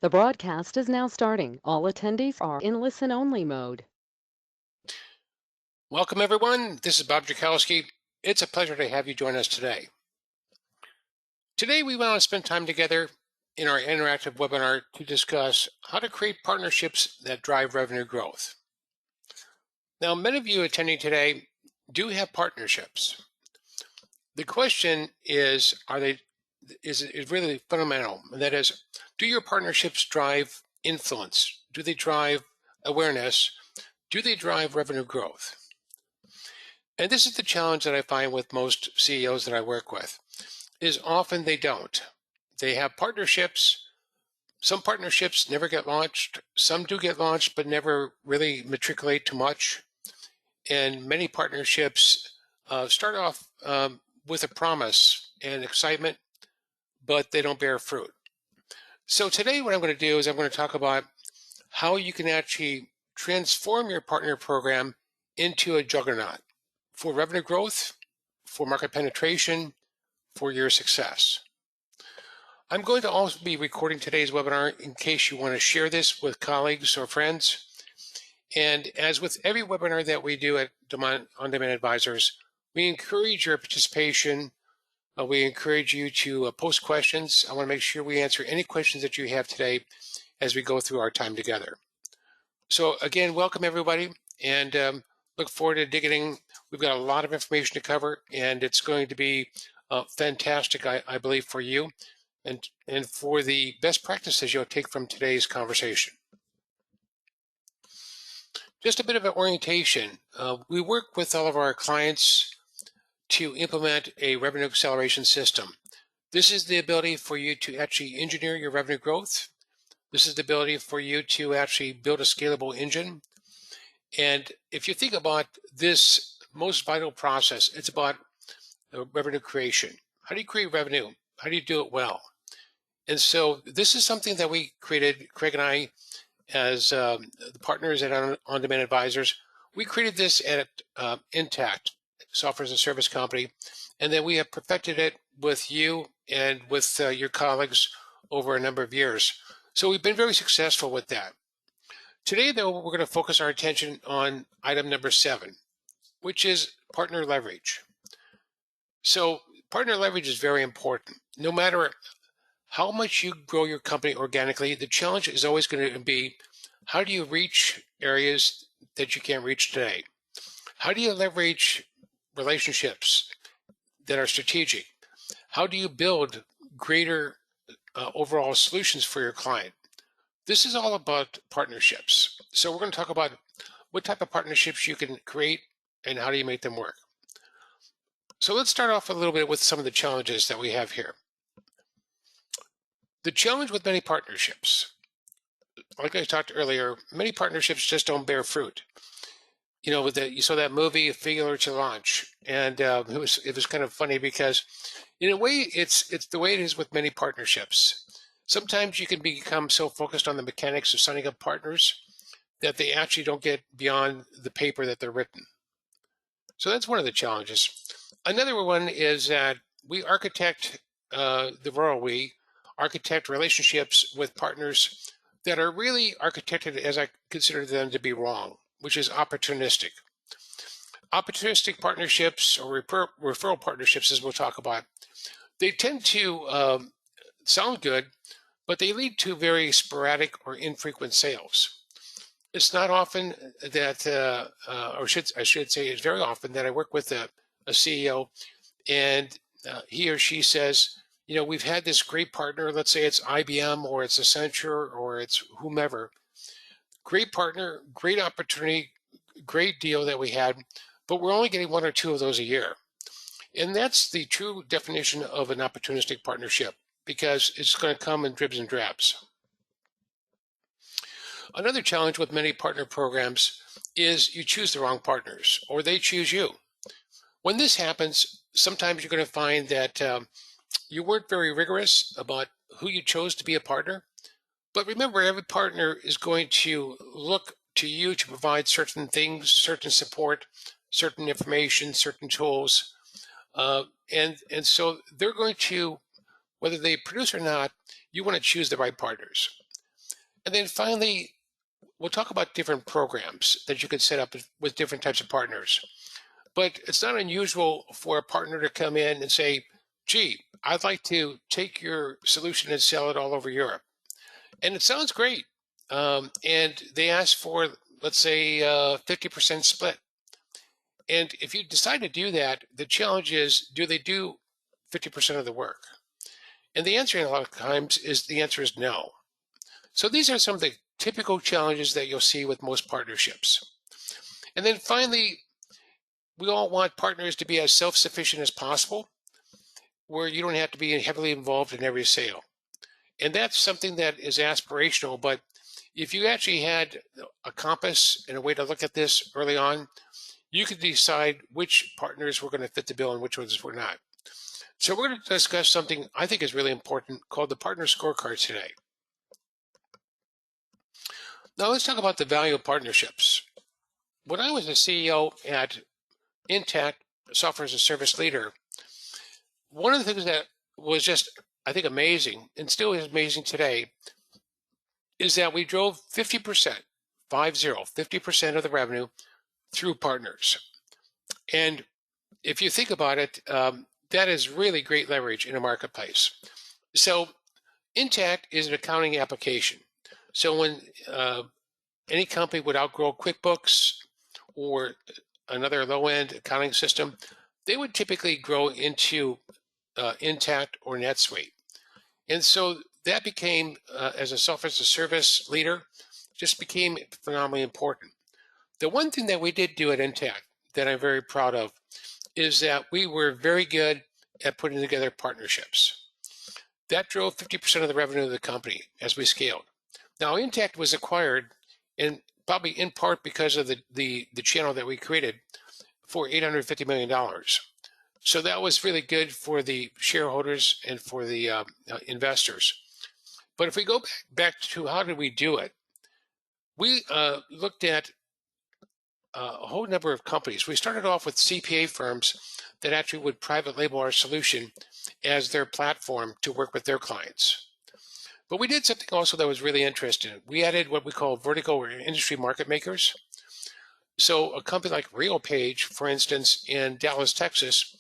The broadcast is now starting. All attendees are in listen-only mode. Welcome, everyone. This is Bob Jakowski. It's a pleasure to have you join us today. Today, we want to spend time together in our interactive webinar to discuss how to create partnerships that drive revenue growth. Now, many of you attending today do have partnerships. The question is, is really fundamental. And that is, do your partnerships drive influence? Do they drive awareness? Do they drive revenue growth? And this is the challenge that I find with most CEOs that I work with, is often they don't. They have partnerships. Some partnerships never get launched. Some do get launched, but never really matriculate too much. And many partnerships start off with a promise and excitement, but they don't bear fruit. So today what I'm going to do is I'm going to talk about how you can actually transform your partner program into a juggernaut for revenue growth, for market penetration, for your success. I'm going to also be recording today's webinar in case you want to share this with colleagues or friends. And as with every webinar that we do at On-Demand Advisors, we encourage your participation. We encourage you to post questions. I want to make sure we answer any questions that you have today as we go through our time together. So again, welcome everybody, and look forward to digging in. We've got a lot of information to cover, and it's going to be fantastic, I believe, for you and for the best practices you'll take from today's conversation. Just a bit of an orientation. We work with all of our clients to implement a revenue acceleration system. This is the ability for you to actually engineer your revenue growth. This is the ability for you to actually build a scalable engine. And if you think about this most vital process, it's about revenue creation. How do you create revenue? How do you do it well? And so this is something that we created, Craig and I, as the partners at On-Demand Advisors. We created this at Intacct, software as a service company, and then we have perfected it with you and with your colleagues over a number of years. So we've been very successful with that. Today, though, we're going to focus our attention on item number 7, which is partner leverage. So partner leverage is very important. No matter how much you grow your company organically, the challenge is always going to be, how do you reach areas that you can't reach today? How do you leverage relationships that are strategic? How do you build greater overall solutions for your client? This is all about partnerships. So we're going to talk about what type of partnerships you can create and how do you make them work. So let's start off a little bit with some of the challenges that we have here. The challenge with many partnerships, like I talked earlier, many partnerships just don't bear fruit. You know, you saw that movie, Failure to Launch, and it was kind of funny because, in a way, it's the way it is with many partnerships. Sometimes you can become so focused on the mechanics of signing up partners that they actually don't get beyond the paper that they're written. So that's one of the challenges. Another one is that we architect, the royal we, architect relationships with partners that are really architected as I consider them to be wrong, which is opportunistic. Opportunistic partnerships or referral partnerships, as we'll talk about, they tend to sound good, but they lead to very sporadic or infrequent sales. It's not often that, I should say, it's very often that I work with a CEO and he or she says, you know, we've had this great partner, let's say it's IBM or it's Accenture or it's whomever, great partner, great opportunity, great deal that we had, but we're only getting 1 or 2 of those a year. And that's the true definition of an opportunistic partnership, because it's going to come in dribs and drabs. Another challenge with many partner programs is you choose the wrong partners or they choose you. When this happens, sometimes you're going to find that you weren't very rigorous about who you chose to be a partner. But remember, every partner is going to look to you to provide certain things, certain support, certain information, certain tools. And so they're going to, whether they produce or not, you want to choose the right partners. And then finally, we'll talk about different programs that you could set up with different types of partners. But it's not unusual for a partner to come in and say, gee, I'd like to take your solution and sell it all over Europe. And it sounds great. And they ask for, let's say, 50% split. And if you decide to do that, the challenge is, do they do 50% of the work? And the answer a lot of times is the answer is no. So these are some of the typical challenges that you'll see with most partnerships. And then finally, we all want partners to be as self-sufficient as possible, where you don't have to be heavily involved in every sale. And that's something that is aspirational, but if you actually had a compass and a way to look at this early on, you could decide which partners were going to fit the bill and which ones were not. So we're going to discuss something I think is really important called the partner scorecard today. Now let's talk about the value of partnerships. When I was a CEO at Intacct, software as a service leader, one of the things that was just, I think, amazing, and still is amazing today, is that we drove 50%, 50% of the revenue through partners. And if you think about it, that is really great leverage in a marketplace. So Intacct is an accounting application. So when any company would outgrow QuickBooks or another low-end accounting system, they would typically grow into Intacct or NetSuite. And so that became, as a software as a service leader, just became phenomenally important. The one thing that we did do at Intacct that I'm very proud of is that we were very good at putting together partnerships. That drove 50% of the revenue of the company as we scaled. Now, Intacct was acquired, and probably in part because of the channel that we created, for $850 million. So that was really good for the shareholders and for the investors. But if we go back to how did we do it, we looked at a whole number of companies. We started off with CPA firms that actually would private label our solution as their platform to work with their clients. But we did something also that was really interesting. We added what we call vertical or industry market makers. So a company like RealPage, for instance, in Dallas, Texas,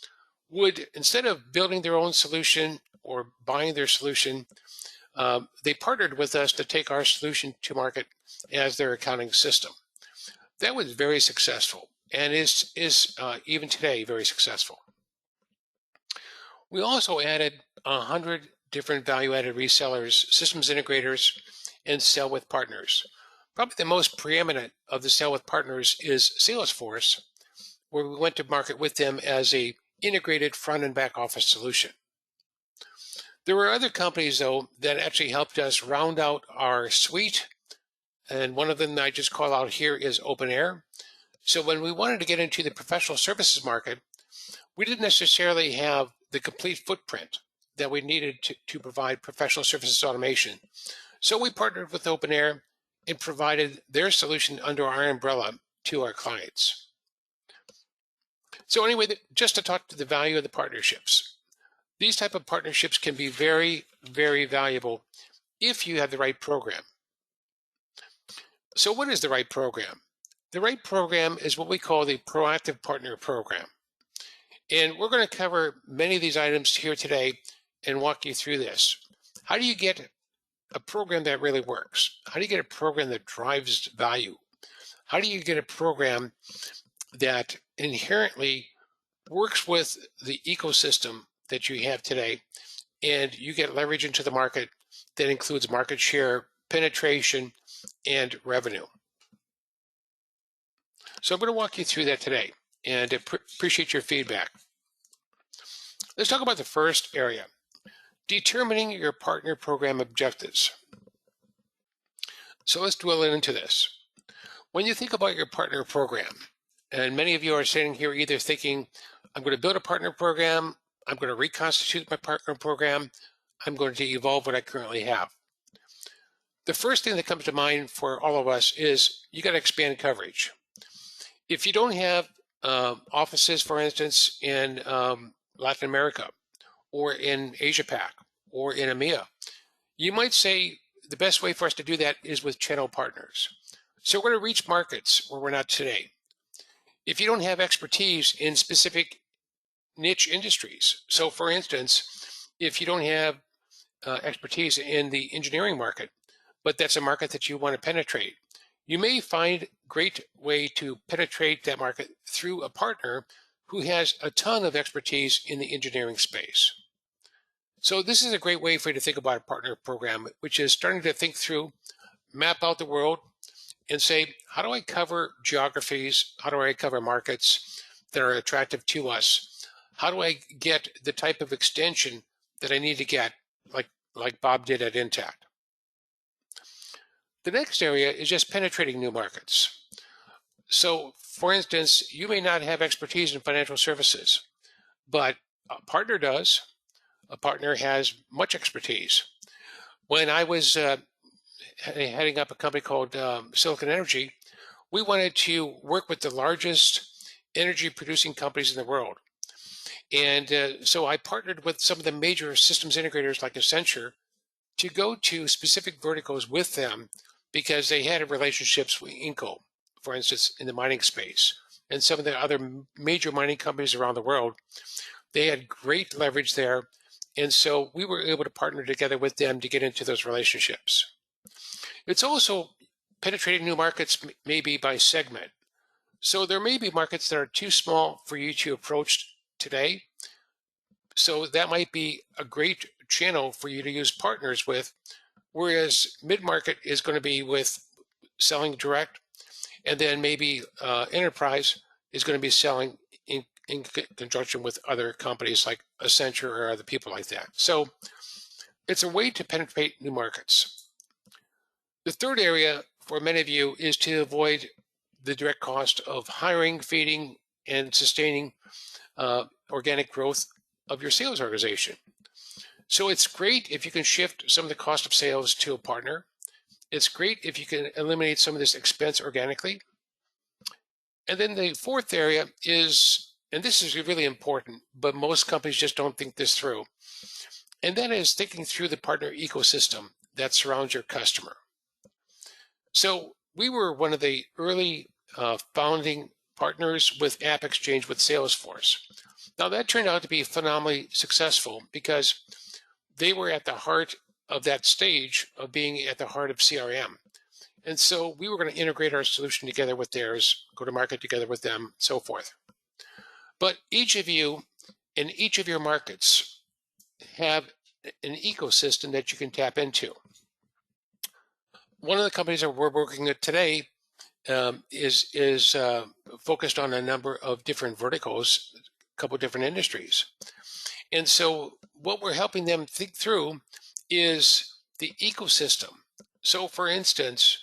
would, instead of building their own solution or buying their solution, they partnered with us to take our solution to market as their accounting system. That was very successful and is even today very successful. We also added 100 different value-added resellers, systems integrators, and sell with partners. Probably the most preeminent of the sell with partners is Salesforce, where we went to market with them as a integrated front and back office solution. There were other companies, though, that actually helped us round out our suite. And one of them that I just call out here is OpenAir. So when we wanted to get into the professional services market, we didn't necessarily have the complete footprint that we needed to provide professional services automation. So we partnered with OpenAir and provided their solution under our umbrella to our clients. So anyway, just to talk to the value of the partnerships. These type of partnerships can be very, very valuable if you have the right program. So what is the right program? The right program is what we call the proactive partner program. And we're going to cover many of these items here today and walk you through this. How do you get a program that really works? How do you get a program that drives value? How do you get a program that inherently works with the ecosystem that you have today, and you get leverage into the market that includes market share, penetration, and revenue? So I'm going to walk you through that today, and appreciate your feedback. Let's talk about the first area, determining your partner program objectives. So let's dwell into this. When you think about your partner program, and many of you are sitting here either thinking, I'm going to build a partner program, I'm going to reconstitute my partner program, I'm going to evolve what I currently have. The first thing that comes to mind for all of us is you got to expand coverage. If you don't have offices, for instance, in Latin America or in Asia Pac or in EMEA, you might say the best way for us to do that is with channel partners. So we're going to reach markets where we're not today. If you don't have expertise in specific niche industries, so for instance, if you don't have expertise in the engineering market, but that's a market that you want to penetrate, you may find great way to penetrate that market through a partner who has a ton of expertise in the engineering space. So this is a great way for you to think about a partner program, which is starting to think through, map out the world, and say, how do I cover geographies? How do I cover markets that are attractive to us? How do I get the type of extension that I need to get, like Bob did at Intacct? The next area is just penetrating new markets. So, for instance, you may not have expertise in financial services, but a partner does. A partner has much expertise. When I was heading up a company called Silicon Energy, we wanted to work with the largest energy producing companies in the world. And so I partnered with some of the major systems integrators like Accenture to go to specific verticals with them because they had relationships with Inco, for instance, in the mining space, and some of the other major mining companies around the world. They had great leverage there. And so we were able to partner together with them to get into those relationships. It's also penetrating new markets, maybe by segment. So there may be markets that are too small for you to approach today. So that might be a great channel for you to use partners with, whereas mid-market is going to be with selling direct, and then maybe enterprise is going to be selling in conjunction with other companies like Accenture or other people like that. So it's a way to penetrate new markets. The third area for many of you is to avoid the direct cost of hiring, feeding, and sustaining organic growth of your sales organization. So it's great if you can shift some of the cost of sales to a partner. It's great if you can eliminate some of this expense organically. And then the fourth area is, and this is really important, but most companies just don't think this through, and that is thinking through the partner ecosystem that surrounds your customer. So we were one of the early founding partners with App Exchange with Salesforce. Now that turned out to be phenomenally successful because they were at the heart of that stage of being at the heart of CRM. And so we were going to integrate our solution together with theirs, go to market together with them, so forth. But each of you in each of your markets have an ecosystem that you can tap into. One of the companies that we're working with today is focused on a number of different verticals, a couple of different industries. And so what we're helping them think through is the ecosystem. So for instance,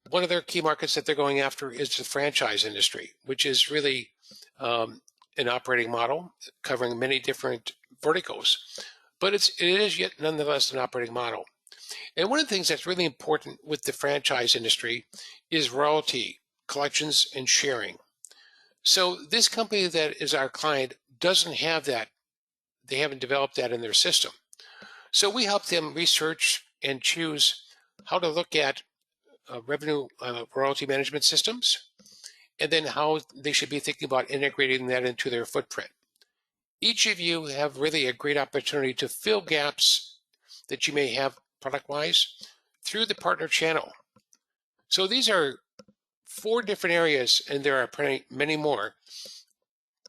one of their key markets that they're going after is the franchise industry, which is really an operating model covering many different verticals, but it is yet nonetheless an operating model. And one of the things that's really important with the franchise industry is royalty, collections, and sharing. So this company that is our client doesn't have that. They haven't developed that in their system. So we help them research and choose how to look at revenue royalty management systems, and then how they should be thinking about integrating that into their footprint. Each of you have really a great opportunity to fill gaps that you may have product-wise through the partner channel. So these are 4 different areas, and there are many more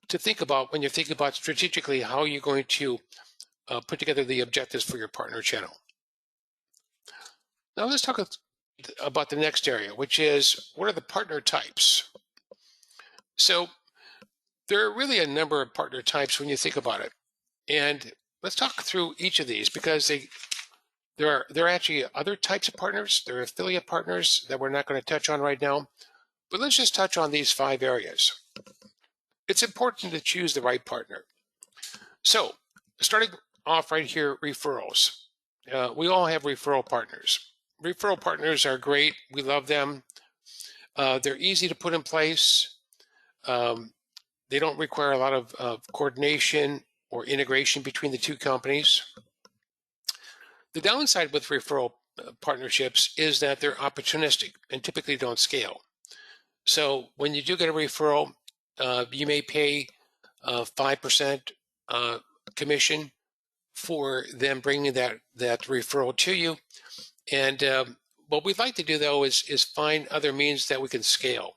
to think about when you're thinking about strategically how you're going to put together the objectives for your partner channel. Now let's talk about the next area, which is what are the partner types? So there are really a number of partner types when you think about it. And let's talk through each of these because there are actually other types of partners. There are affiliate partners that we're not going to touch on right now. But let's just touch on these 5 areas. It's important to choose the right partner. So starting off right here, referrals. We all have referral partners. Referral partners are great. We love them. They're easy to put in place. They don't require a lot of coordination or integration between the 2 companies. The downside with referral partnerships is that they're opportunistic and typically don't scale. So when you do get a referral, you may pay 5% commission for them bringing that referral to you. And what we'd like to do though is find other means that we can scale.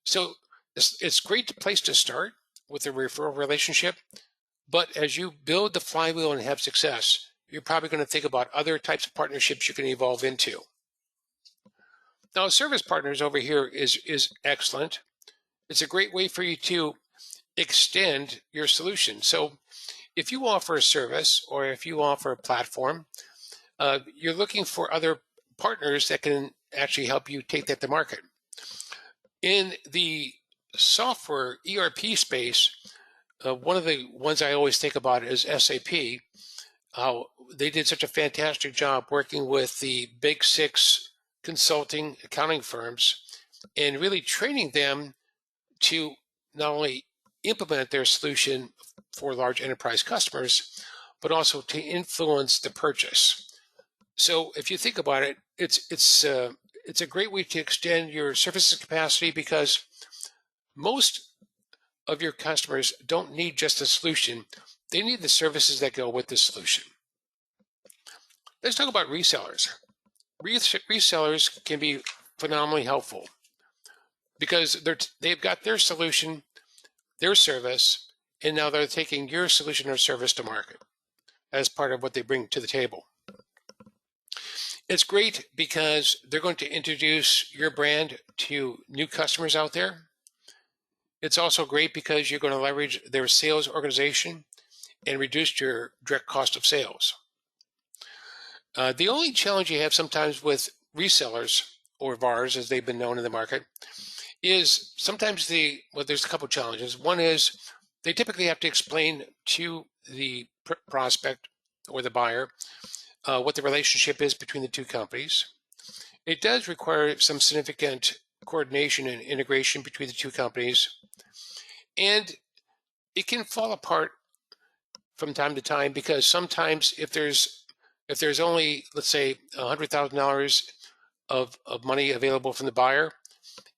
So it's a great place to start with a referral relationship. But as you build the flywheel and have success, you're probably going to think about other types of partnerships you can evolve into. Now, service partners over here is excellent. It's a great way for you to extend your solution. So if you offer a service or if you offer a platform, you're looking for other partners that can actually help you take that to market. In the software ERP space, one of the ones I always think about is SAP. They did such a fantastic job working with the big six consulting accounting firms and really training them to not only implement their solution for large enterprise customers, but also to influence the purchase. So if you think about it, it's a great way to extend your services capacity because most of your customers don't need just a solution; they need the services that go with the solution. Let's talk about resellers. Resellers can be phenomenally helpful because they've got their solution, their service, and now they're taking your solution or service to market as part of what they bring to the table. It's great because they're going to introduce your brand to new customers out there. It's also great because you're going to leverage their sales organization and reduce your direct cost of sales. The only challenge you have sometimes with resellers or VARs, as they've been known in the market, is sometimes there's a couple of challenges. One is they typically have to explain to the prospect or the buyer what the relationship is between the two companies. It does require some significant coordination and integration between the two companies, and it can fall apart from time to time because sometimes if there's only, let's say, $100,000 of money available from the buyer,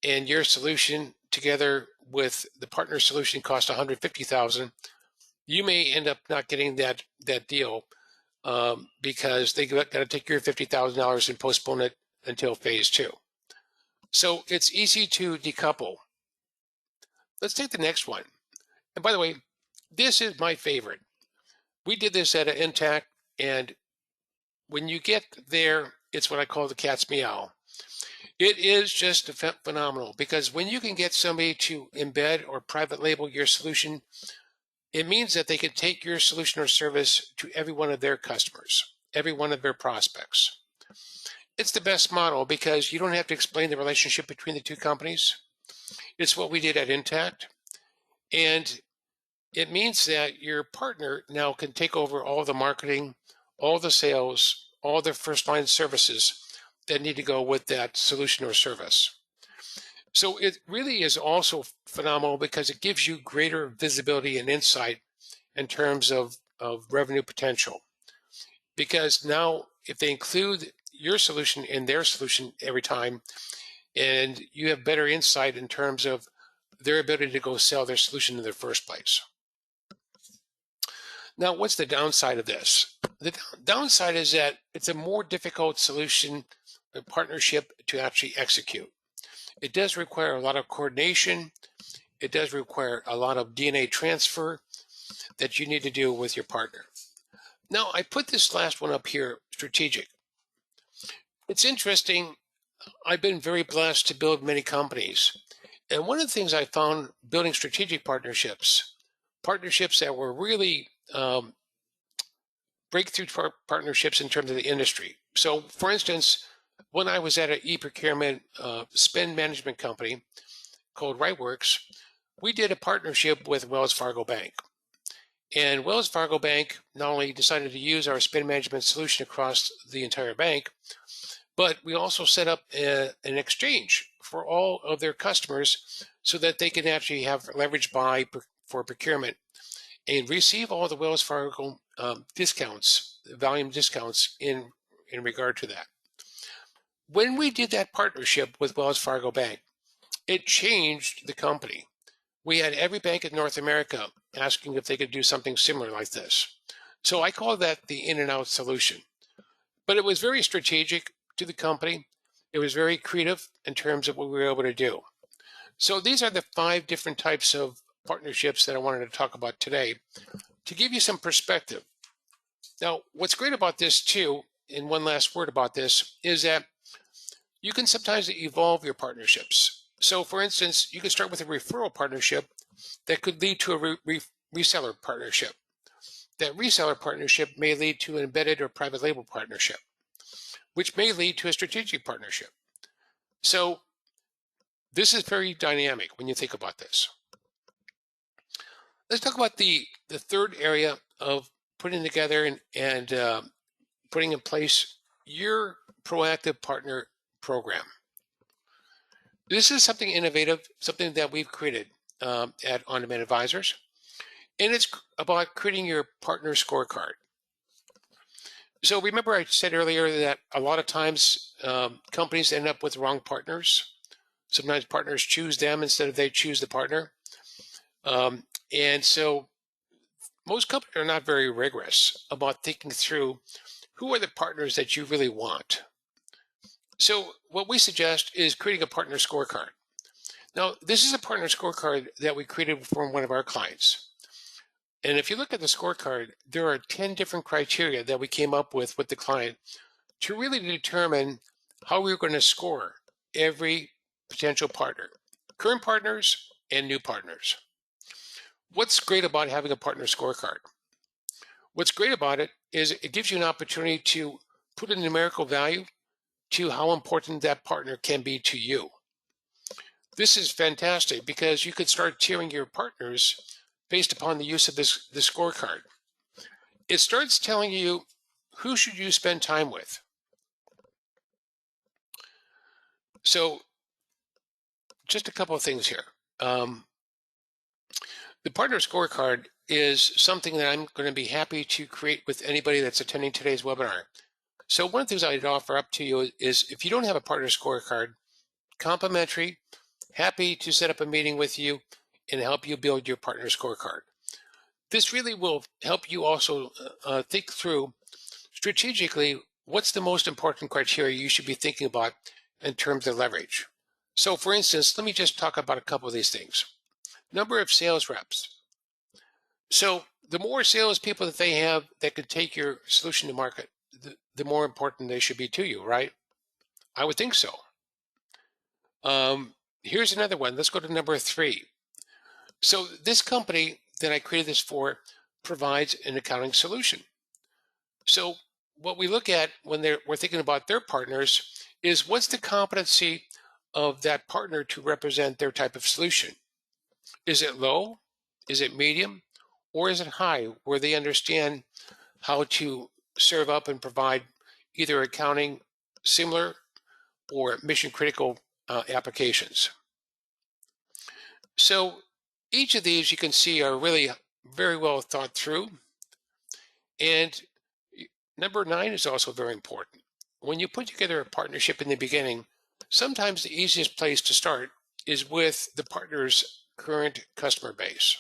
and your solution together with the partner solution cost 150,000, you may end up not getting that deal because they got to take your $50,000 and postpone it until phase two. So it's easy to decouple. Let's take the next one. And by the way, this is my favorite. We did this at Intacct, and when you get there, it's what I call the cat's meow. It is just phenomenal because when you can get somebody to embed or private label your solution, it means that they can take your solution or service to every one of their customers, every one of their prospects. It's the best model because you don't have to explain the relationship between the two companies. It's what we did at Intacct. And it means that your partner now can take over all the marketing, all the sales, all the first line services that need to go with that solution or service. So it really is also phenomenal because it gives you greater visibility and insight in terms of revenue potential. Because now if they include your solution in their solution every time, and you have better insight in terms of their ability to go sell their solution in the first place. Now, what's the downside of this? The downside is that it's a more difficult solution partnership to actually execute. It does require a lot of coordination. It does require a lot of DNA transfer that you need to do with your partner. Now, I put this last one up here, strategic. It's interesting. I've been very blessed to build many companies. And one of the things I found building strategic partnerships that were really breakthrough partnerships in terms of the industry. So, for instance, when I was at an e-procurement spend management company called RightWorks, we did a partnership with Wells Fargo Bank. And Wells Fargo Bank not only decided to use our spend management solution across the entire bank, but we also set up an exchange for all of their customers so that they can actually have leverage buy for procurement and receive all the Wells Fargo discounts, volume discounts in regard to that. When we did that partnership with Wells Fargo Bank, it changed the company. We had every bank in North America asking if they could do something similar like this. So I call that the in and out solution. But it was very strategic to the company. It was very creative in terms of what we were able to do. So these are the 5 different types of partnerships that I wanted to talk about today to give you some perspective. Now, what's great about this too, and one last word about this, is that you can sometimes evolve your partnerships. So for instance, you can start with a referral partnership that could lead to a reseller partnership. That reseller partnership may lead to an embedded or private label partnership, which may lead to a strategic partnership. So this is very dynamic when you think about this. Let's talk about the third area of putting together and putting in place your proactive partner program. This is something innovative, something that we've created at On Demand Advisors, and it's about creating your partner scorecard. So remember I said earlier that a lot of times companies end up with wrong partners. Sometimes partners choose them instead of they choose the partner. And so most companies are not very rigorous about thinking through who are the partners that you really want. So what we suggest is creating a partner scorecard. Now, this is a partner scorecard that we created for one of our clients. And if you look at the scorecard, there are 10 different criteria that we came up with the client to really determine how we're going to score every potential partner, current partners and new partners. What's great about having a partner scorecard? What's great about it is it gives you an opportunity to put a numerical value to how important that partner can be to you. This is fantastic because you could start tiering your partners based upon the use of this scorecard. It starts telling you who should you spend time with. So just a couple of things here. The partner scorecard is something that I'm going to be happy to create with anybody that's attending today's webinar. So one of the things I'd offer up to you is if you don't have a partner scorecard, complimentary, happy to set up a meeting with you and help you build your partner scorecard. This really will help you also think through strategically what's the most important criteria you should be thinking about in terms of leverage. So for instance, let me just talk about a couple of these things. Number of sales reps. So the more salespeople that they have that could take your solution to market, the more important they should be to you, right? I would think so. Here's another one. Let's go to number 3. So this company that I created this for provides an accounting solution. So what we look at when we're thinking about their partners is what's the competency of that partner to represent their type of solution? Is it low? Is it medium? Or is it high where they understand how to serve up and provide either accounting similar or mission critical applications? So each of these you can see are really very well thought through. And number 9 is also very important. When you put together a partnership in the beginning, sometimes the easiest place to start is with the partner's current customer base.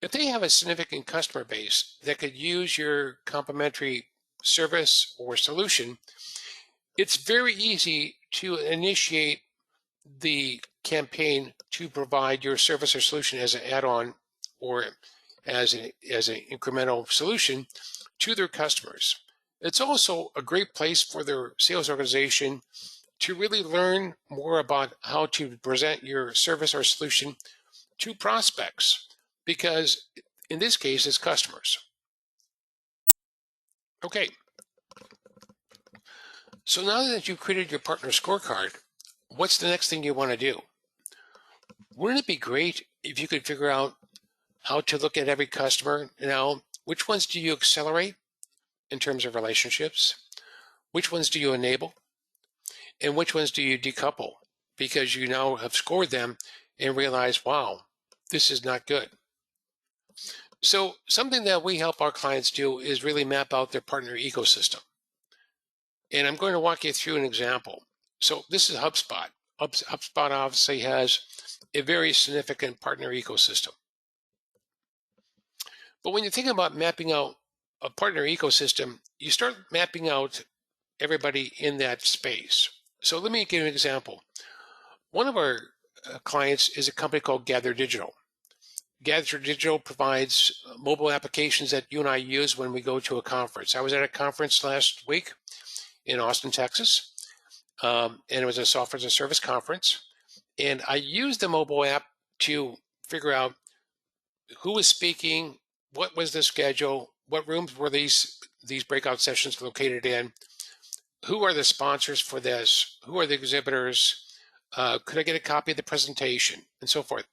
If they have a significant customer base that could use your complementary service or solution, it's very easy to initiate the campaign to provide your service or solution as an add-on or as an incremental solution to their customers. It's also a great place for their sales organization to really learn more about how to present your service or solution to prospects, because in this case, it's customers. Okay, so now that you've created your partner scorecard, what's the next thing you want to do? Wouldn't it be great if you could figure out how to look at every customer now? Which ones do you accelerate in terms of relationships? Which ones do you enable? And which ones do you decouple because you now have scored them and realize, wow, this is not good. So something that we help our clients do is really map out their partner ecosystem. And I'm going to walk you through an example. So this is HubSpot. HubSpot obviously has a very significant partner ecosystem. But when you think about mapping out a partner ecosystem, you start mapping out everybody in that space. So let me give you an example. One of our clients is a company called Gather Digital. Gather Digital provides mobile applications that you and I use when we go to a conference. I was at a conference last week in Austin, Texas, and it was a software as a service conference. And I used the mobile app to figure out who was speaking, what was the schedule, what rooms were these breakout sessions located in, who are the sponsors for this, who are the exhibitors, could I get a copy of the presentation, and so forth.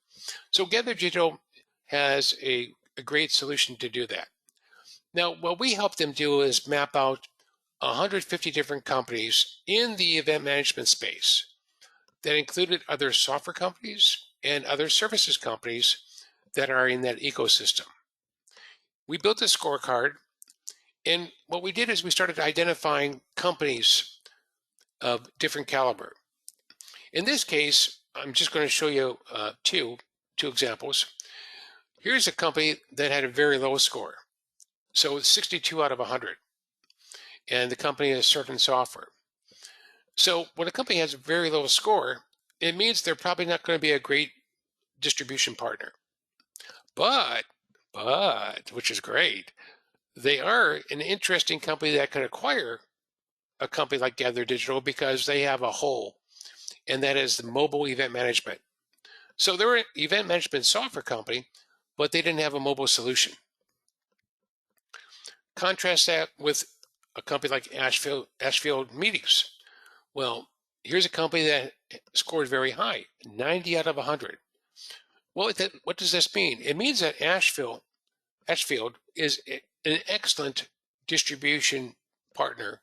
So Gather Digital has a great solution to do that. Now, what we help them do is map out 150 different companies in the event management space that included other software companies and other services companies that are in that ecosystem. We built a scorecard, and what we did is we started identifying companies of different caliber. In this case, I'm just going to show you two examples. Here's a company that had a very low score. So it's 62 out of 100. And the company is Certain Software. So when a company has a very low score, it means they're probably not going to be a great distribution partner. But, which is great, they are an interesting company that can acquire a company like Gather Digital because they have a hole, and that is the mobile event management. So they're an event management software company, but they didn't have a mobile solution. Contrast that with a company like Ashfield Meetings. Well, here's a company that scored very high, 90 out of 100. Well, what does this mean? It means that Ashfield is an excellent distribution partner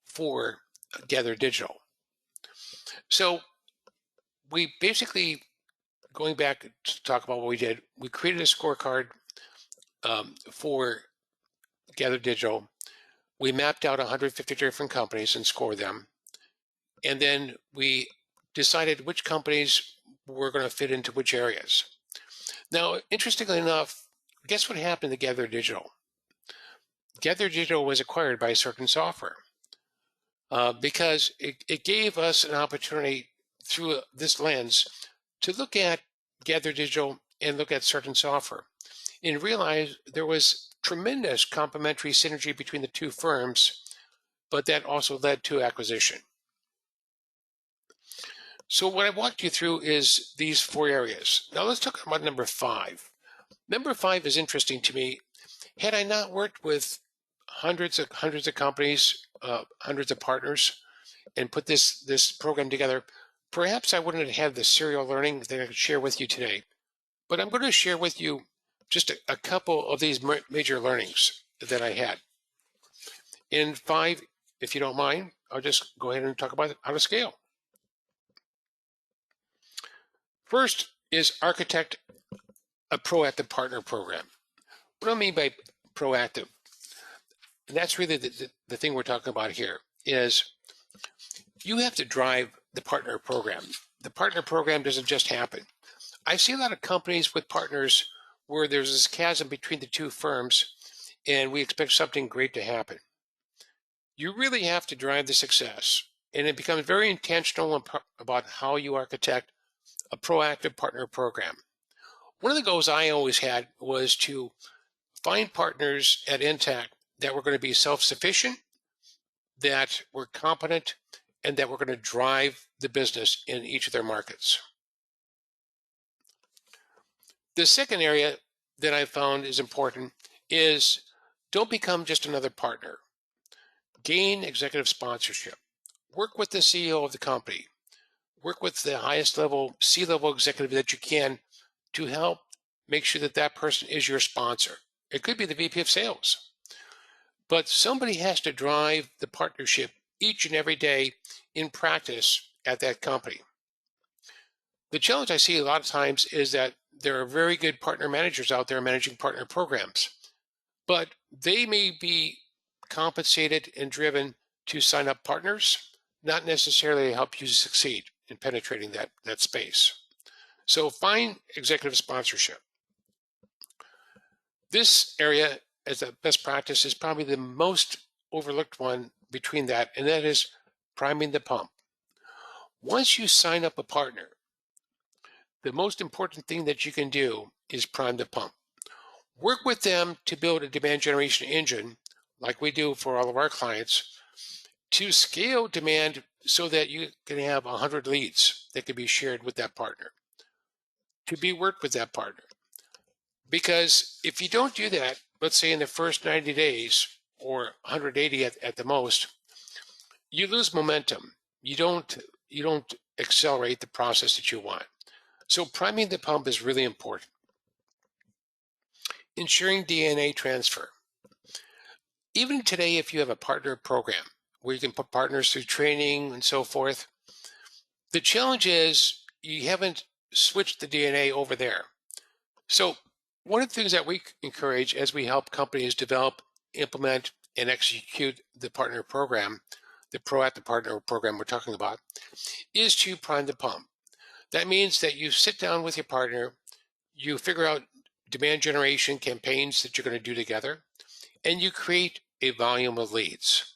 for Gather Digital. So we basically, going back to talk about what we did, we created a scorecard for Gather Digital. We mapped out 150 different companies and scored them. And then we decided which companies were going to fit into which areas. Now, interestingly enough, guess what happened to Gather Digital? Gather Digital was acquired by Certain Software because it gave us an opportunity through this lens to look at Gather Digital and look at Certain Software and realize there was tremendous complementary synergy between the two firms, but that also led to acquisition. So what I walked you through is these four areas. Now let's talk about number 5. Number 5 is interesting to me. Had I not worked with hundreds of companies, hundreds of partners, and put this program together, perhaps I wouldn't have had the serial learning that I could share with you today. But I'm going to share with you just a couple of these major learnings that I had. In 5, if you don't mind, I'll just go ahead and talk about how to scale. First is architect a proactive partner program. What do I mean by proactive? And that's really the thing we're talking about here is you have to drive the partner program. The partner program doesn't just happen. I see a lot of companies with partners where there's this chasm between the two firms and we expect something great to happen. You really have to drive the success, and it becomes very intentional about how you architect a proactive partner program. One of the goals I always had was to find partners at Intacct that were going to be self-sufficient, that were competent, and that were going to drive the business in each of their markets. The second area that I found is important is don't become just another partner. Gain executive sponsorship. Work with the CEO of the company. Work with the highest level C-level executive that you can to help make sure that that person is your sponsor. It could be the VP of sales. But somebody has to drive the partnership each and every day in practice at that company. The challenge I see a lot of times is that there are very good partner managers out there managing partner programs, but they may be compensated and driven to sign up partners, not necessarily help you succeed in penetrating that space. So find executive sponsorship. This area, as a best practice, is probably the most overlooked one between that, and that is priming the pump. Once you sign up a partner, the most important thing that you can do is prime the pump. Work with them to build a demand generation engine, like we do for all of our clients, to scale demand so that you can have 100 leads that can be shared with that partner, to be worked with that partner. Because if you don't do that, let's say in the first 90 days or 180 at the most, you lose momentum. You don't accelerate the process that you want. So priming the pump is really important. Ensuring DNA transfer. Even today, if you have a partner program where you can put partners through training and so forth, the challenge is you haven't switched the DNA over there. So one of the things that we encourage as we help companies develop, implement, and execute the partner program, the proactive partner program we're talking about, is to prime the pump. That means that you sit down with your partner, you figure out demand generation campaigns that you're going to do together, and you create a volume of leads.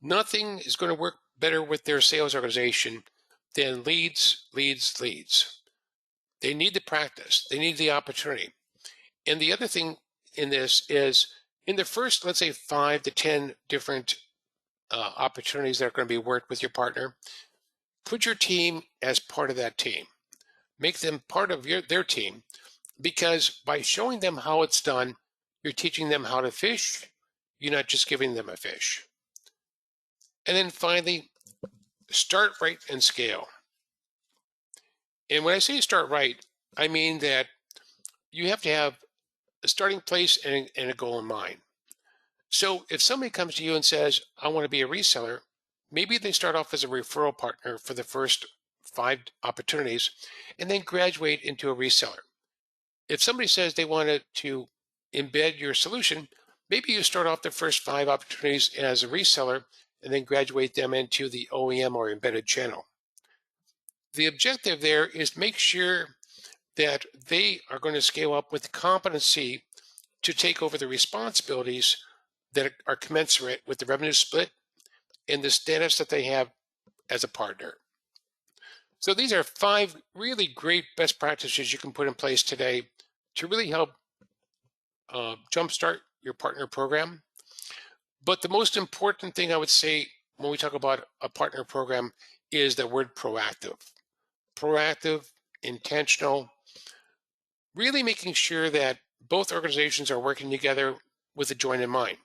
Nothing is going to work better with their sales organization than leads, leads, leads. They need the practice. They need the opportunity. And the other thing in this is in the first, let's say 5 to 10 different opportunities that are going to be worked with your partner, put your team as part of that team. Make them part of their team, because by showing them how it's done, you're teaching them how to fish. You're not just giving them a fish. And then finally, start right and scale. And when I say start right, I mean that you have to have a starting place and a goal in mind. So if somebody comes to you and says, I want to be a reseller, maybe they start off as a referral partner for the first 5 opportunities and then graduate into a reseller. If somebody says they want to embed your solution, maybe you start off the first 5 opportunities as a reseller and then graduate them into the OEM or embedded channel. The objective there is make sure that they are going to scale up with competency to take over the responsibilities that are commensurate with the revenue split and the status that they have as a partner. So these are 5 really great best practices you can put in place today to really help jumpstart your partner program. But the most important thing I would say when we talk about a partner program is the word proactive. Proactive, intentional, really making sure that both organizations are working together with a joint in mind.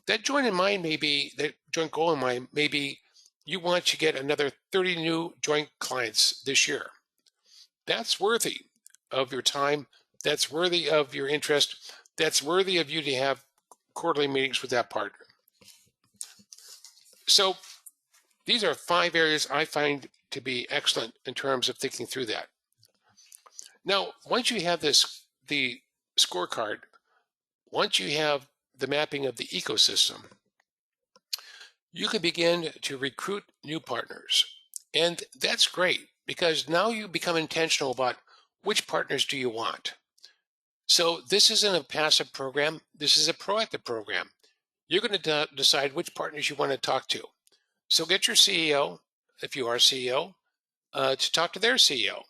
That joint in mind may be, that joint goal in mind may be you want to get another 30 new joint clients this year. That's worthy of your time. That's worthy of your interest. That's worthy of you to have quarterly meetings with that partner. So these are 5 areas I find to be excellent in terms of thinking through that. Now, once you have the scorecard, once you have the mapping of the ecosystem, you can begin to recruit new partners. And that's great because now you become intentional about which partners do you want. So this isn't a passive program. This is a proactive program. You're going to decide which partners you want to talk to. So get your CEO, if you are CEO, to talk to their CEO.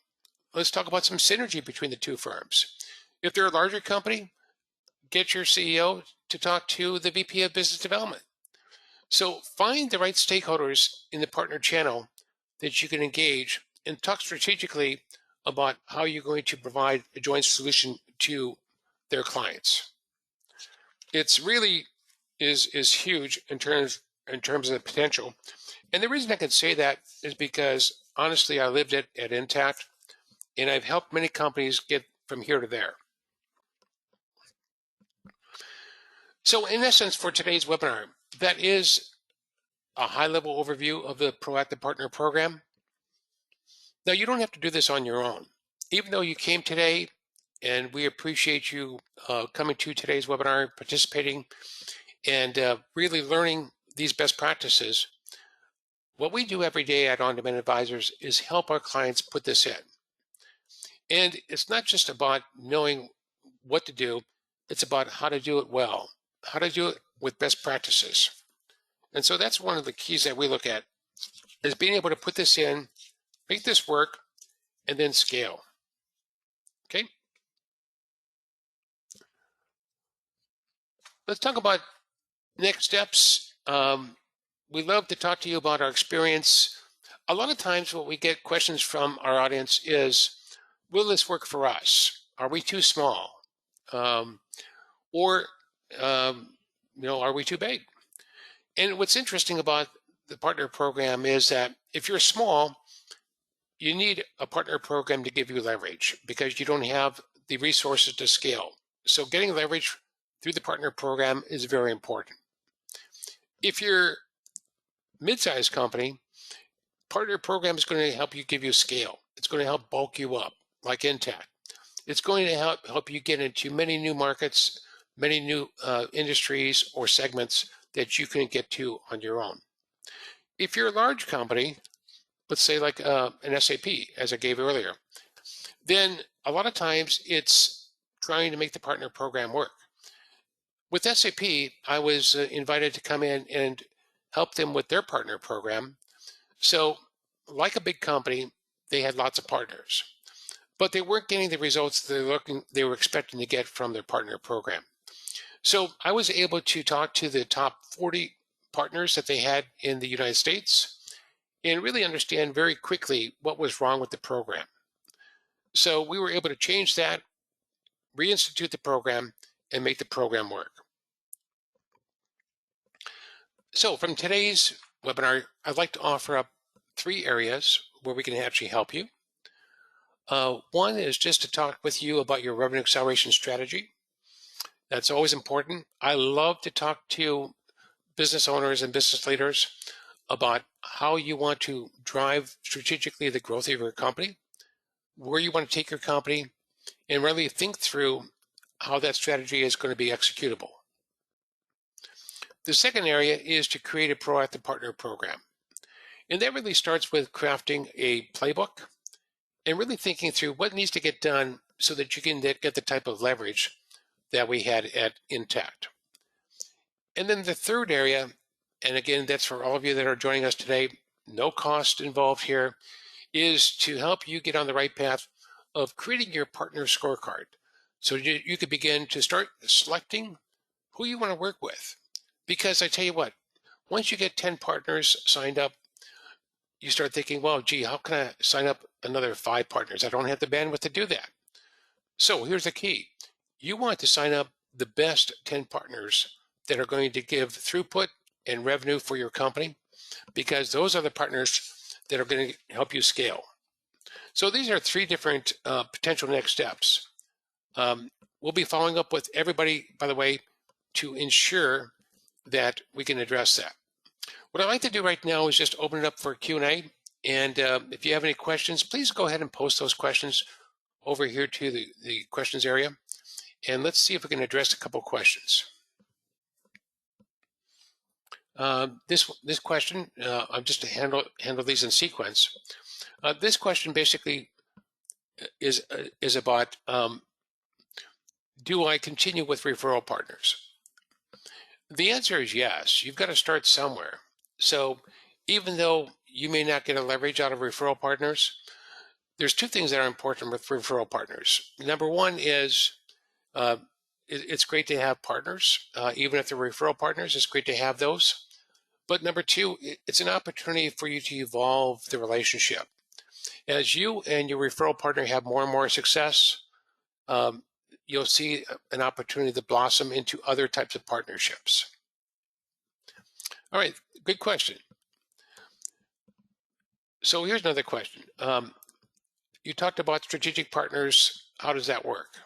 Let's talk about some synergy between the 2 firms. If they're a larger company, get your CEO to talk to the VP of Business Development. So find the right stakeholders in the partner channel that you can engage and talk strategically about how you're going to provide a joint solution to their clients. It's really is huge in terms of the potential. And the reason I can say that is because honestly, I lived it at Intacct, and I've helped many companies get from here to there. So in essence, for today's webinar, that is a high-level overview of the Proactive Partner Program. Now, you don't have to do this on your own. Even though you came today, and we appreciate you coming to today's webinar, participating, and really learning these best practices, what we do every day at On Demand Advisors is help our clients put this in. And it's not just about knowing what to do, it's about how to do it well, how to do it with best practices. And so that's one of the keys that we look at is being able to put this in, make this work, and then scale. Okay, let's talk about next steps. We love to talk to you about our experience. A lot of times what we get questions from our audience is, will this work for us? Are we too small? Or, are we too big? And what's interesting about the partner program is that if you're small, you need a partner program to give you leverage because you don't have the resources to scale. So getting leverage through the partner program is very important. If you're mid-sized company, partner program is going to help you give you scale. It's going to help bulk you up, like Intacct. It's going to help you get into many new markets, many new industries or segments that you can get to on your own. If you're a large company, let's say like an SAP, as I gave earlier, then a lot of times it's trying to make the partner program work. With SAP, I was invited to come in and help them with their partner program. So like a big company, they had lots of partners, but they weren't getting the results they were expecting to get from their partner program. So I was able to talk to the top 40 partners that they had in the United States and really understand very quickly what was wrong with the program. So we were able to change that, reinstitute the program, and make the program work. So from today's webinar, I'd like to offer up 3 areas where we can actually help you. One is just to talk with you about your revenue acceleration strategy. That's always important. I love to talk to business owners and business leaders about how you want to drive strategically the growth of your company, where you want to take your company, and really think through how that strategy is going to be executable. The second area is to create a proactive partner program. And that really starts with crafting a playbook and really thinking through what needs to get done so that you can get the type of leverage that we had at Intacct. And then the third area, and again, that's for all of you that are joining us today, no cost involved here, is to help you get on the right path of creating your partner scorecard. So you could begin to start selecting who you want to work with. Because I tell you what, once you get 10 partners signed up, you start thinking, well, gee, how can I sign up another 5 partners? I don't have the bandwidth to do that. So here's the key. You want to sign up the best 10 partners that are going to give throughput and revenue for your company, because those are the partners that are going to help you scale. So these are 3 different potential next steps. We'll be following up with everybody, by the way, to ensure that we can address that. What I'd like to do right now is just open it up for Q&A. And if you have any questions, please go ahead and post those questions over here to the questions area. And let's see if we can address a couple questions. This question, I'm just to handle these in sequence. This question basically is about, do I continue with referral partners? The answer is yes. You've got to start somewhere. So even though you may not get a leverage out of referral partners, there's 2 things that are important with referral partners. Number one is it's great to have partners. Even if they're referral partners, it's great to have those. But number 2, it's an opportunity for you to evolve the relationship. As you and your referral partner have more and more success, you'll see an opportunity to blossom into other types of partnerships. All right, good question. So here's another question. You talked about strategic partners. How does that work?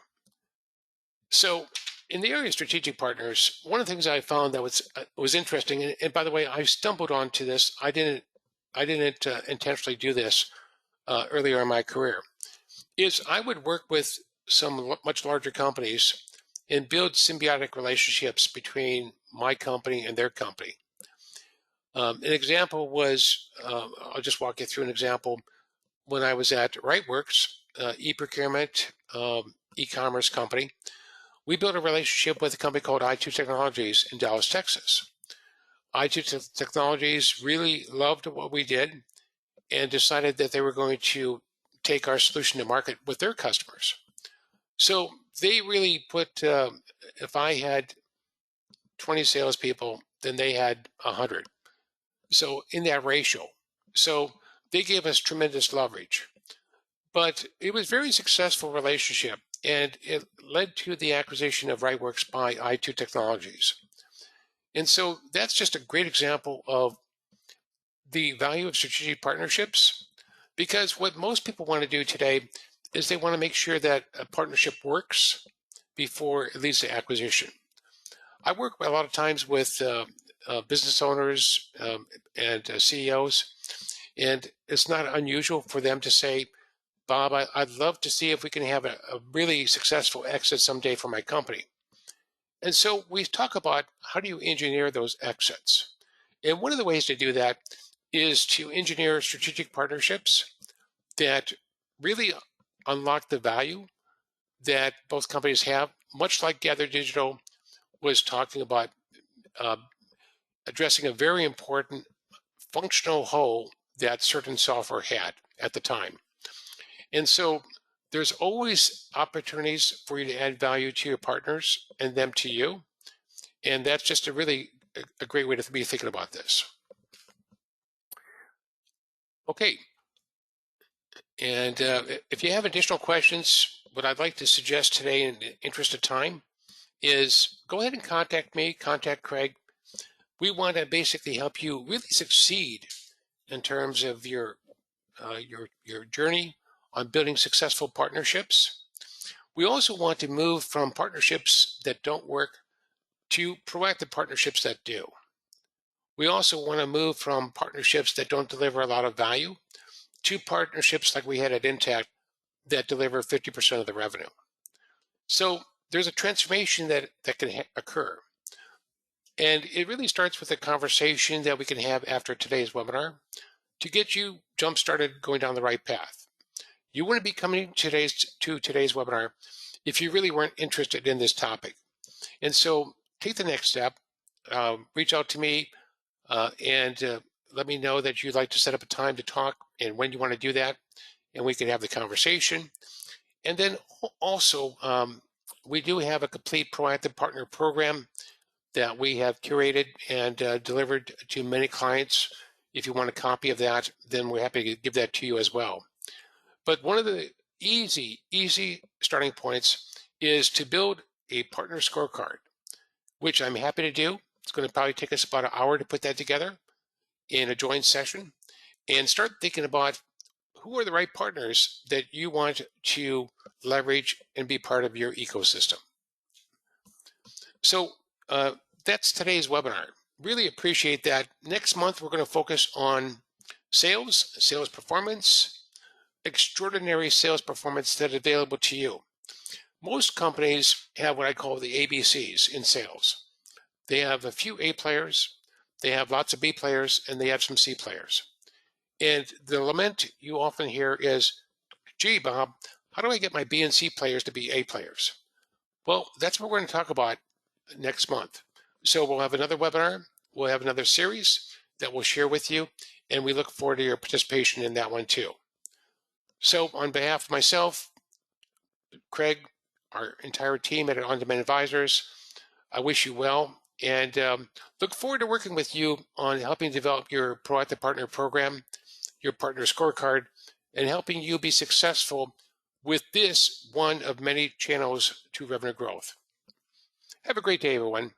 So in the area of strategic partners, one of the things I found that was interesting, and by the way, I stumbled onto this. I didn't intentionally do this earlier in my career, is I would work with some much larger companies and build symbiotic relationships between my company and their company. An example was, I'll just walk you through an example. When I was at Rightworks, e-procurement, e-commerce company, we built a relationship with a company called I2 Technologies in Dallas, Texas. I2 Technologies really loved what we did and decided that they were going to take our solution to market with their customers. So they really put, if I had 20 salespeople, then they had 100. So in that ratio. So they gave us tremendous leverage. But it was a very successful relationship, and it led to the acquisition of Rightworks by I2 Technologies. And so that's just a great example of the value of strategic partnerships, because what most people want to do today is they want to make sure that a partnership works before it leads to acquisition. I work a lot of times with business owners and CEOs, and it's not unusual for them to say, Bob, I'd love to see if we can have a really successful exit someday for my company. And so we talk about how do you engineer those exits? And one of the ways to do that is to engineer strategic partnerships that really unlock the value that both companies have, much like Gather Digital was talking about, uh, addressing a very important functional hole that certain software had at the time. And so there's always opportunities for you to add value to your partners and them to you. And that's just a great way to be thinking about this. Okay. And if you have additional questions, what I'd like to suggest today in the interest of time is go ahead and contact me, contact Craig. We want to basically help you really succeed in terms of your journey on building successful partnerships. We also want to move from partnerships that don't work to proactive partnerships that do. We also want to move from partnerships that don't deliver a lot of value to partnerships like we had at Intacct that deliver 50% of the revenue. So there's a transformation that can occur. And it really starts with a conversation that we can have after today's webinar to get you jump started going down the right path. You wouldn't be coming to today's webinar if you really weren't interested in this topic. And so take the next step, reach out to me, and let me know that you'd like to set up a time to talk and when you want to do that, and we can have the conversation. And then also, we do have a complete proactive partner program that we have curated and delivered to many clients. If you want a copy of that, then we're happy to give that to you as well. But one of the easy starting points is to build a partner scorecard, which I'm happy to do. It's going to probably take us about an hour to put that together in a joint session, and start thinking about who are the right partners that you want to leverage and be part of your ecosystem. So that's today's webinar. Really appreciate that. Next month, we're going to focus on sales performance, extraordinary sales performance that is available to you. Most companies have what I call the ABCs in sales. They have a few A players, they have lots of B players, and they have some C players. And the lament you often hear is, gee, Bob, how do I get my B and C players to be A players? Well, that's what we're going to talk about next month. So we'll have another webinar, we'll have another series that we'll share with you, and we look forward to your participation in that one too. So on behalf of myself, Craig, our entire team at On Demand Advisors, I wish you well, and look forward to working with you on helping develop your proactive partner program, your partner scorecard, and helping you be successful with this one of many channels to revenue growth. Have a great day, everyone.